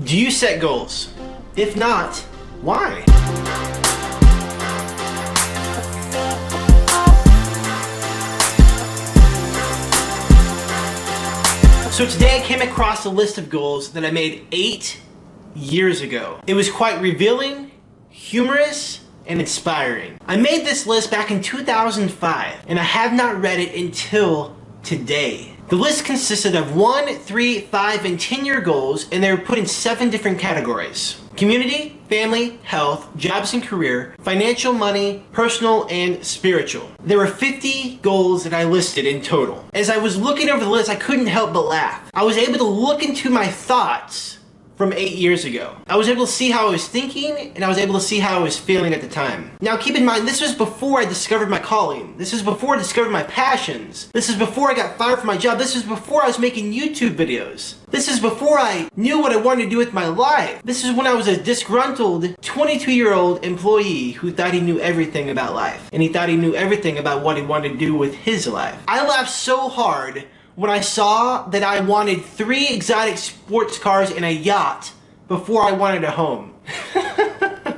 Do you set goals? If not, why? So today I came across a list of goals that I made 8 years ago. It was quite revealing, humorous, and inspiring. I made this list back in 2005, and I have not read it until today. The list consisted of 1, 3, 5, and 10-year goals, and they were put in 7 different categories: community, family, health, jobs and career, financial, money, personal, and spiritual. There were 50 goals that I listed in total. As I was looking over the list, I couldn't help but laugh. I was able to look into my thoughts from 8 years ago. I was able to see how I was thinking, and I was able to see how I was feeling at the time. Now keep in mind, this was before I discovered my calling. This is before I discovered my passions. This is before I got fired from my job. This is before I was making YouTube videos. This is before I knew what I wanted to do with my life. This is when I was a disgruntled 22-year-old employee who thought he knew everything about life. And he thought he knew everything about what he wanted to do with his life. I laughed so hard when I saw that I wanted 3 exotic sports cars and a yacht before I wanted a home.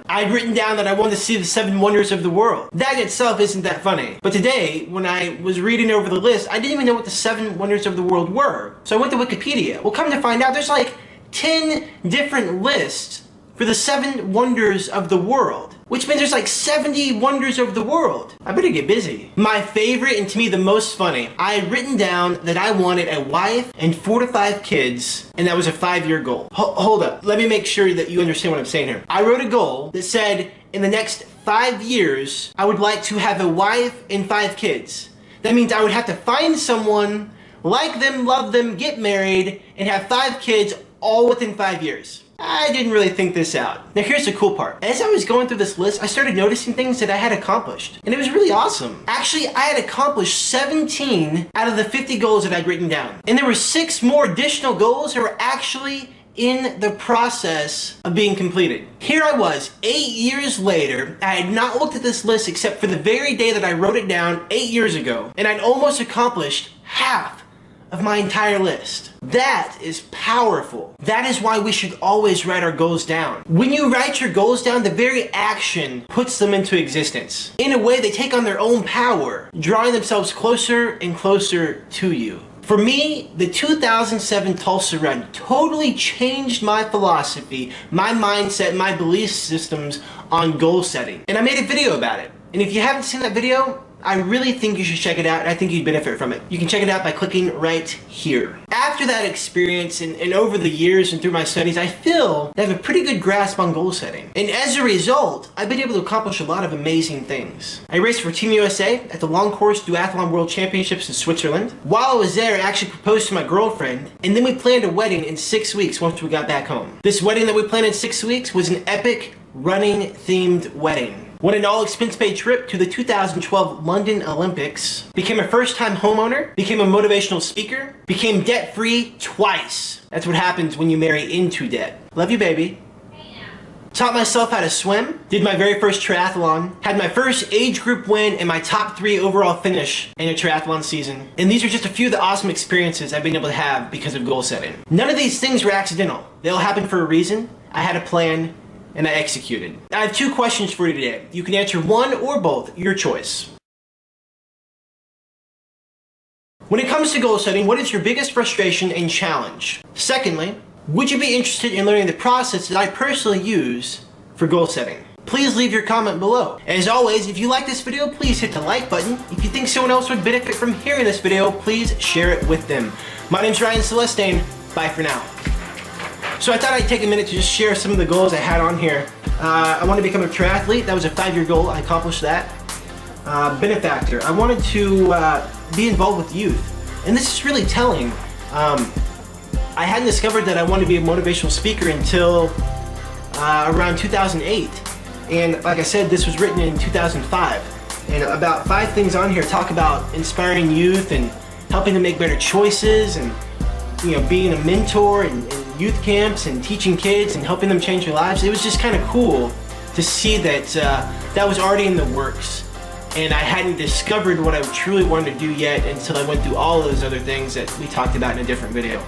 I'd written down that I wanted to see the 7 wonders of the world. That in itself isn't that funny. But today, when I was reading over the list, I didn't even know what the 7 wonders of the world were. So I went to Wikipedia. Well, come to find out, there's like 10 different lists for the 7 wonders of the world, which means there's like 70 wonders of the world. I better get busy. My favorite, and to me the most funny, I had written down that I wanted a wife and 4 to 5 kids, and that was a 5-year goal. Hold up, let me make sure that you understand what I'm saying here. I wrote a goal that said in the next 5 years, I would like to have a wife and 5 kids. That means I would have to find someone, like them, love them, get married, and have 5 kids all within 5 years. I didn't really think this out. Now here's the cool part. As I was going through this list, I started noticing things that I had accomplished. And it was really awesome. Actually, I had accomplished 17 out of the 50 goals that I'd written down. And there were 6 more additional goals that were actually in the process of being completed. Here I was, 8 years later. I had not looked at this list except for the very day that I wrote it down 8 years ago. And I'd almost accomplished half of my entire list. That is powerful. That is why we should always write our goals down. When you write your goals down, the very action puts them into existence. In a way, they take on their own power, drawing themselves closer and closer to you. For me, the 2007 Tulsa run totally changed my philosophy, my mindset, my belief systems on goal setting. And I made a video about it. And if you haven't seen that video, I really think you should check it out, and I think you'd benefit from it. You can check it out by clicking right here. After that experience and over the years and through my studies, I feel that I have a pretty good grasp on goal setting. And as a result, I've been able to accomplish a lot of amazing things. I raced for Team USA at the Long Course Duathlon World Championships in Switzerland. While I was there, I actually proposed to my girlfriend, and then we planned a wedding in 6 weeks once we got back home. This wedding that we planned in 6 weeks was an epic running-themed wedding. Went an all-expense-paid trip to the 2012 London Olympics, became a first-time homeowner, became a motivational speaker, became debt-free twice. That's what happens when you marry into debt. Love you, baby. Taught myself how to swim, did my very first triathlon, had my first age group win and my top 3 overall finish in a triathlon season. And these are just a few of the awesome experiences I've been able to have because of goal setting. None of these things were accidental. They all happened for a reason. I had a plan, and I executed. I have 2 questions for you today. You can answer one or both, your choice. When it comes to goal setting, what is your biggest frustration and challenge? Secondly, would you be interested in learning the process that I personally use for goal setting? Please leave your comment below. As always, if you like this video, please hit the like button. If you think someone else would benefit from hearing this video, please share it with them. My name's Ryan Celestain. Bye for now. So I thought I'd take a minute to just share some of the goals I had on here. I wanted to become a triathlete. That was a 5-year goal. I accomplished that. Benefactor. I wanted to be involved with youth. And this is really telling. I hadn't discovered that I wanted to be a motivational speaker until around 2008. And like I said, this was written in 2005. And about 5 things on here talk about inspiring youth and helping them make better choices and being a mentor and youth camps and teaching kids and helping them change their lives. It was just kind of cool to see that that was already in the works. And I hadn't discovered what I truly wanted to do yet until I went through all of those other things that we talked about in a different video.